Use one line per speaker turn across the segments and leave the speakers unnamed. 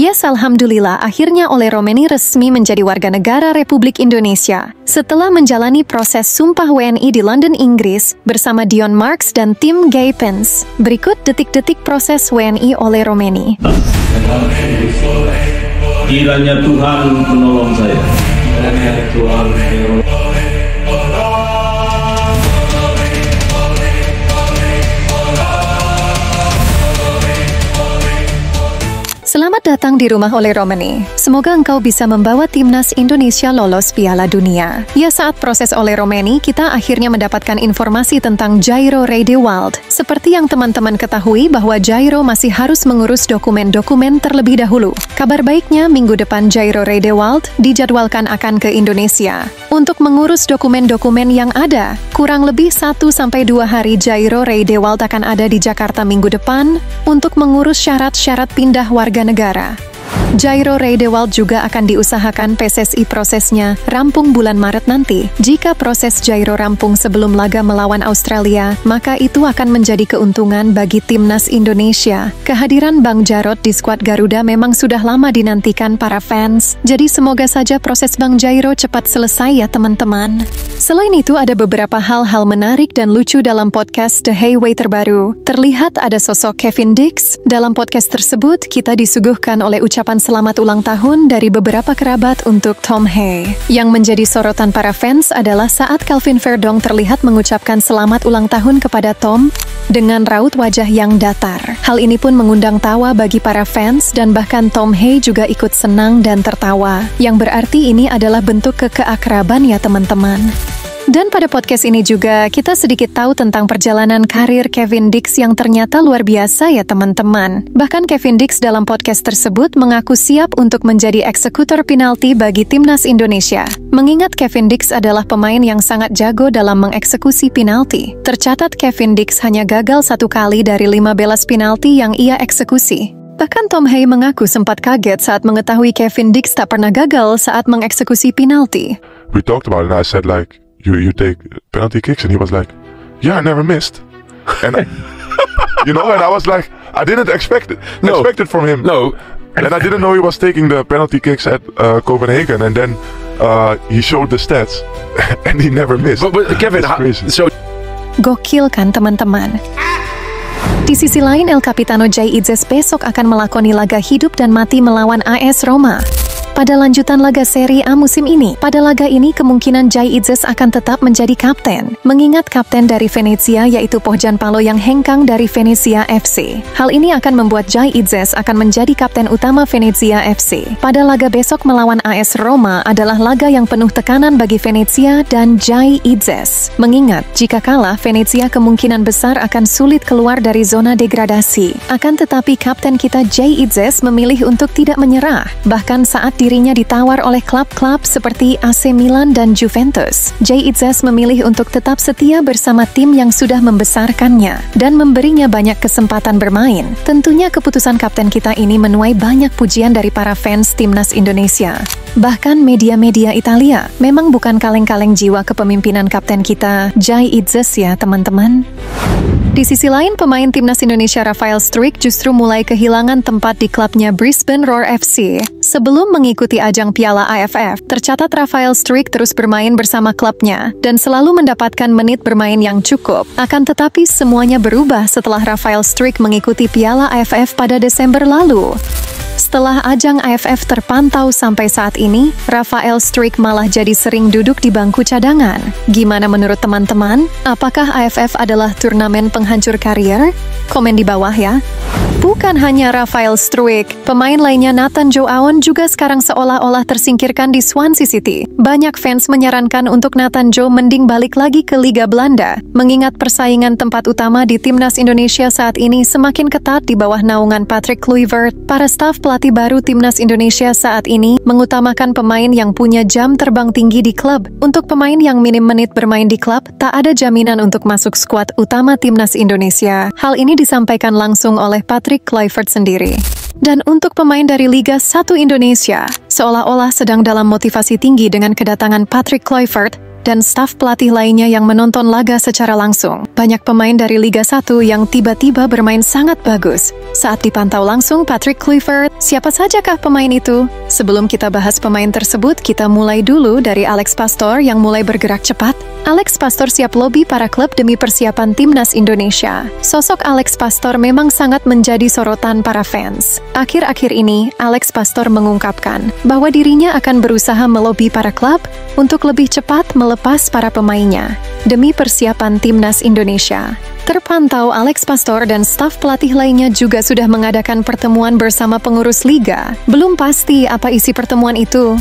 Yes, alhamdulillah, akhirnya Ole Romeni resmi menjadi warga negara Republik Indonesia. Setelah menjalani proses sumpah WNI di London, Inggris, bersama Dion Marks dan tim Gay Pence. Berikut detik-detik proses WNI Ole Romeni.
Kiranya Tuhan menolong saya.
Selamat datang di rumah Ole Romeni. Semoga engkau bisa membawa timnas Indonesia lolos Piala Dunia. Ya, saat proses Ole Romeni, kita akhirnya mendapatkan informasi tentang Jairo Riedewald. Seperti yang teman-teman ketahui bahwa Jairo masih harus mengurus dokumen-dokumen terlebih dahulu. Kabar baiknya, minggu depan Jairo Riedewald dijadwalkan akan ke Indonesia. Untuk mengurus dokumen-dokumen yang ada, kurang lebih 1-2 hari Jairo Riedewald akan ada di Jakarta minggu depan untuk mengurus syarat-syarat pindah warga negara. Jairo Riedewald juga akan diusahakan PSSI prosesnya rampung bulan Maret nanti. Jika proses Jairo rampung sebelum laga melawan Australia, maka itu akan menjadi keuntungan bagi timnas Indonesia. Kehadiran Bang Jarod di skuad Garuda memang sudah lama dinantikan para fans, jadi semoga saja proses Bang Jairo cepat selesai ya teman-teman. Selain itu, ada beberapa hal-hal menarik dan lucu dalam podcast The Hayway terbaru. Terlihat ada sosok Kevin Dix. Dalam podcast tersebut, kita disuguhkan oleh ucapan selamat ulang tahun dari beberapa kerabat untuk Tom Hay. Yang menjadi sorotan para fans adalah saat Calvin Verdong terlihat mengucapkan selamat ulang tahun kepada Tom dengan raut wajah yang datar. Hal ini pun mengundang tawa bagi para fans dan bahkan Tom Hay juga ikut senang dan tertawa. Yang berarti ini adalah bentuk keakraban ya teman-teman. Dan pada podcast ini juga kita sedikit tahu tentang perjalanan karir Kevin Dix yang ternyata luar biasa ya teman-teman. Bahkan Kevin Dix dalam podcast tersebut mengaku siap untuk menjadi eksekutor penalti bagi timnas Indonesia. Mengingat Kevin Dix adalah pemain yang sangat jago dalam mengeksekusi penalti. Tercatat Kevin Dix hanya gagal 1 kali dari 15 penalti yang ia eksekusi. Bahkan Tom Hay mengaku sempat kaget saat mengetahui Kevin Dix tak pernah gagal saat mengeksekusi penalti.
We talked about it and I said like, you take penalty kicks, and he was like, yeah, I never missed. And you know, and I was like, I didn't expect it from him.
No.
And I didn't know he was taking the penalty kicks at Copenhagen, and then he showed the stats and he never missed.
But Kevin,
Gokil kan teman-teman? Di sisi lain, El Capitano Jay Itzes besok akan melakoni laga hidup dan mati melawan AS Roma. Pada lanjutan laga Serie A musim ini, pada laga ini kemungkinan Jay Itzes akan tetap menjadi kapten. Mengingat kapten dari Venezia yaitu Pohjan Palo yang hengkang dari Venezia FC. Hal ini akan membuat Jay Itzes akan menjadi kapten utama Venezia FC. Pada laga besok melawan AS Roma adalah laga yang penuh tekanan bagi Venezia dan Jay Itzes. Mengingat jika kalah, Venezia kemungkinan besar akan sulit keluar dari zona degradasi. Akan tetapi kapten kita Jay Itzes memilih untuk tidak menyerah. Bahkan saat dirinya ditawar oleh klub-klub seperti AC Milan dan Juventus, Jay Itzes memilih untuk tetap setia bersama tim yang sudah membesarkannya dan memberinya banyak kesempatan bermain. Tentunya keputusan kapten kita ini menuai banyak pujian dari para fans timnas Indonesia. Bahkan media-media Italia memang bukan kaleng-kaleng jiwa kepemimpinan kapten kita, Jay Itzes ya teman-teman. Di sisi lain, pemain timnas Indonesia Rafael Struijk justru mulai kehilangan tempat di klubnya Brisbane Roar FC. Sebelum mengikuti ajang Piala AFF, tercatat Rafael Struijk terus bermain bersama klubnya dan selalu mendapatkan menit bermain yang cukup. Akan tetapi semuanya berubah setelah Rafael Struijk mengikuti Piala AFF pada Desember lalu. Setelah ajang AFF terpantau sampai saat ini, Rafael Struijk malah jadi sering duduk di bangku cadangan. Gimana menurut teman-teman? Apakah AFF adalah turnamen penghancur karier? Komen di bawah ya. Bukan hanya Rafael Struijk, pemain lainnya Nathan Joe Aon juga sekarang seolah-olah tersingkirkan di Swansea City. Banyak fans menyarankan untuk Nathan Joe mending balik lagi ke Liga Belanda, mengingat persaingan tempat utama di timnas Indonesia saat ini semakin ketat di bawah naungan Patrick Kluivert. Para staf pelatih baru timnas Indonesia saat ini mengutamakan pemain yang punya jam terbang tinggi di klub. Untuk pemain yang minim menit bermain di klub, tak ada jaminan untuk masuk skuad utama timnas Indonesia. Hal ini disampaikan langsung oleh Patrick Kluivert sendiri. Dan untuk pemain dari Liga 1 Indonesia, seolah-olah sedang dalam motivasi tinggi dengan kedatangan Patrick Kluivert, dan staf pelatih lainnya yang menonton laga secara langsung. Banyak pemain dari Liga 1 yang tiba-tiba bermain sangat bagus. Saat dipantau langsung Patrick Kluivert, siapa sajakah pemain itu? Sebelum kita bahas pemain tersebut, kita mulai dulu dari Alex Pastoor yang mulai bergerak cepat. Alex Pastoor siap lobi para klub demi persiapan timnas Indonesia. Sosok Alex Pastoor memang sangat menjadi sorotan para fans. Akhir-akhir ini, Alex Pastoor mengungkapkan bahwa dirinya akan berusaha melobi para klub untuk lebih cepat melepas para pemainnya demi persiapan timnas Indonesia. Terpantau Alex Pastoor dan staf pelatih lainnya juga sudah mengadakan pertemuan bersama pengurus liga. Belum pasti apa isi pertemuan itu.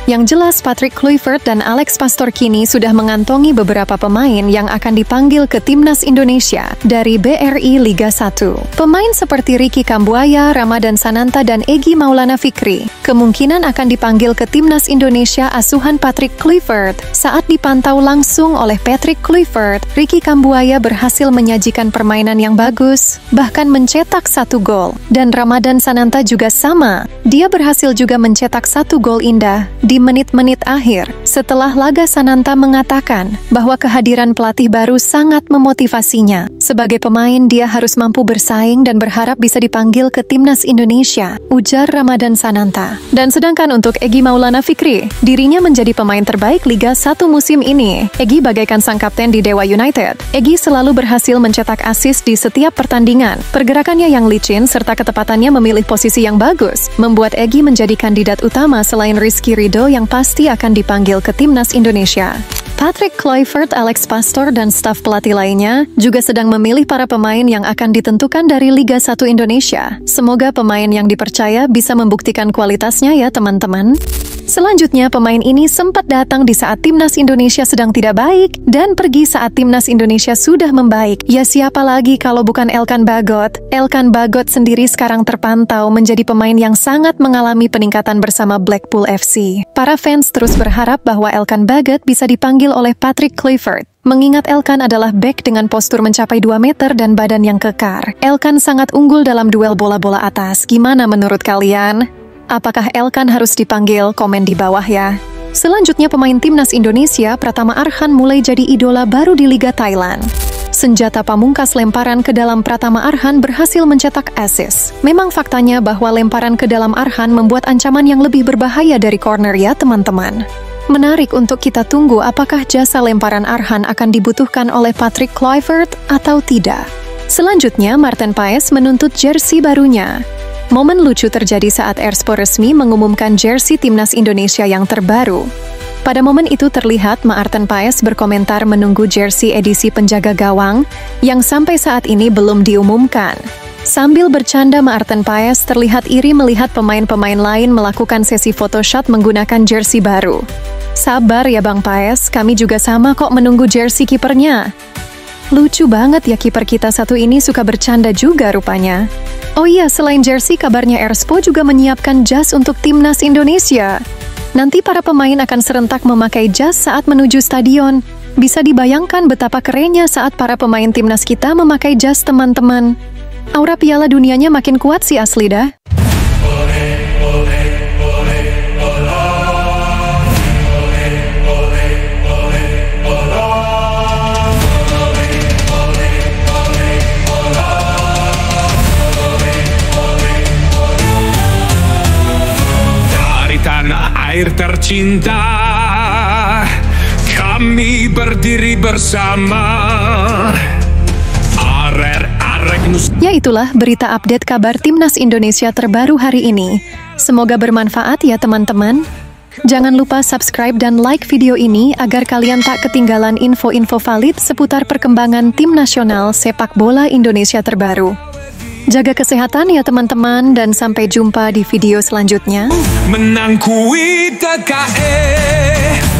Yang jelas Patrick Kluivert dan Alex Pastoor kini sudah mengantongi beberapa pemain yang akan dipanggil ke timnas Indonesia dari BRI Liga 1. Pemain seperti Ricky Kambuaya, Ramadan Sananta, dan Egy Maulana Fikri kemungkinan akan dipanggil ke timnas Indonesia asuhan Patrick Kluivert. Saat dipantau langsung oleh Patrick Kluivert, Ricky Kambuaya berhasil menyajikan permainan yang bagus, bahkan mencetak 1 gol. Dan Ramadan Sananta juga sama. Dia berhasil juga mencetak 1 gol indah di menit-menit akhir. Setelah laga, Sananta mengatakan bahwa kehadiran pelatih baru sangat memotivasinya. Sebagai pemain, dia harus mampu bersaing dan berharap bisa dipanggil ke timnas Indonesia, ujar Ramadan Sananta. Dan sedangkan untuk Egy Maulana Fikri, dirinya menjadi pemain terbaik Liga 1 musim ini. Egy bagaikan sang kapten di Dewa United. Egy selalu berhasil mencetak assist di setiap pertandingan. Pergerakannya yang licin serta ketepatannya memilih posisi yang bagus membuat Egy menjadi kandidat utama selain Rizky Ridho yang pasti akan dipanggil ke timnas Indonesia. Patrick Kluivert, Alex Pastoor, dan staf pelatih lainnya juga sedang memilih para pemain yang akan ditentukan dari Liga 1 Indonesia. Semoga pemain yang dipercaya bisa membuktikan kualitasnya ya teman-teman. Selanjutnya, pemain ini sempat datang di saat timnas Indonesia sedang tidak baik dan pergi saat timnas Indonesia sudah membaik. Ya siapa lagi kalau bukan Elkan Bagot? Elkan Bagot sendiri sekarang terpantau menjadi pemain yang sangat mengalami peningkatan bersama Blackpool FC. Para fans terus berharap bahwa Elkan Bagot bisa dipanggil oleh Patrick Kluivert. Mengingat Elkan adalah bek dengan postur mencapai 2 meter dan badan yang kekar. Elkan sangat unggul dalam duel bola-bola atas. Gimana menurut kalian? Apakah Elkan harus dipanggil? Komen di bawah ya. Selanjutnya pemain timnas Indonesia, Pratama Arhan mulai jadi idola baru di Liga Thailand. Senjata pamungkas lemparan ke dalam Pratama Arhan berhasil mencetak assist. Memang faktanya bahwa lemparan ke dalam Arhan membuat ancaman yang lebih berbahaya dari corner ya teman-teman. Menarik untuk kita tunggu apakah jasa lemparan Arhan akan dibutuhkan oleh Patrick Kluivert atau tidak. Selanjutnya, Maarten Paes menuntut jersey barunya. Momen lucu terjadi saat Erspor resmi mengumumkan jersey timnas Indonesia yang terbaru. Pada momen itu terlihat Maarten Paes berkomentar menunggu jersey edisi penjaga gawang yang sampai saat ini belum diumumkan. Sambil bercanda, Maarten Paes terlihat iri melihat pemain-pemain lain melakukan sesi photoshoot menggunakan jersey baru. Sabar ya Bang Paes, kami juga sama kok menunggu jersey kipernya. Lucu banget ya kiper kita satu ini suka bercanda juga rupanya. Oh iya, selain jersey, kabarnya Erspo juga menyiapkan jas untuk timnas Indonesia. Nanti para pemain akan serentak memakai jas saat menuju stadion. Bisa dibayangkan betapa kerennya saat para pemain timnas kita memakai jas teman-teman. Aura Piala Dunianya makin kuat sih asli dah.
Air tercinta, kami berdiri bersama.
Ya itulah berita update kabar timnas Indonesia terbaru hari ini. Semoga bermanfaat ya teman-teman. Jangan lupa subscribe dan like video ini agar kalian tak ketinggalan info-info valid seputar perkembangan tim nasional sepak bola Indonesia terbaru. Jaga kesehatan ya teman-teman dan sampai jumpa di video selanjutnya.
Menang kuit TKE,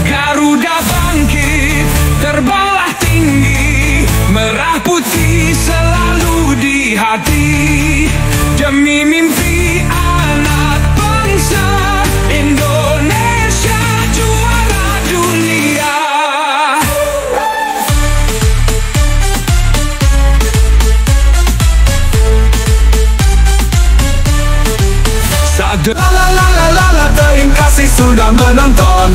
Garuda bangkit, terbanglah tinggi, merah putih selalu di hati, demi mimpi anak bangsa Indonesia juara dunia. La la la la la la, terima kasih sudah menonton.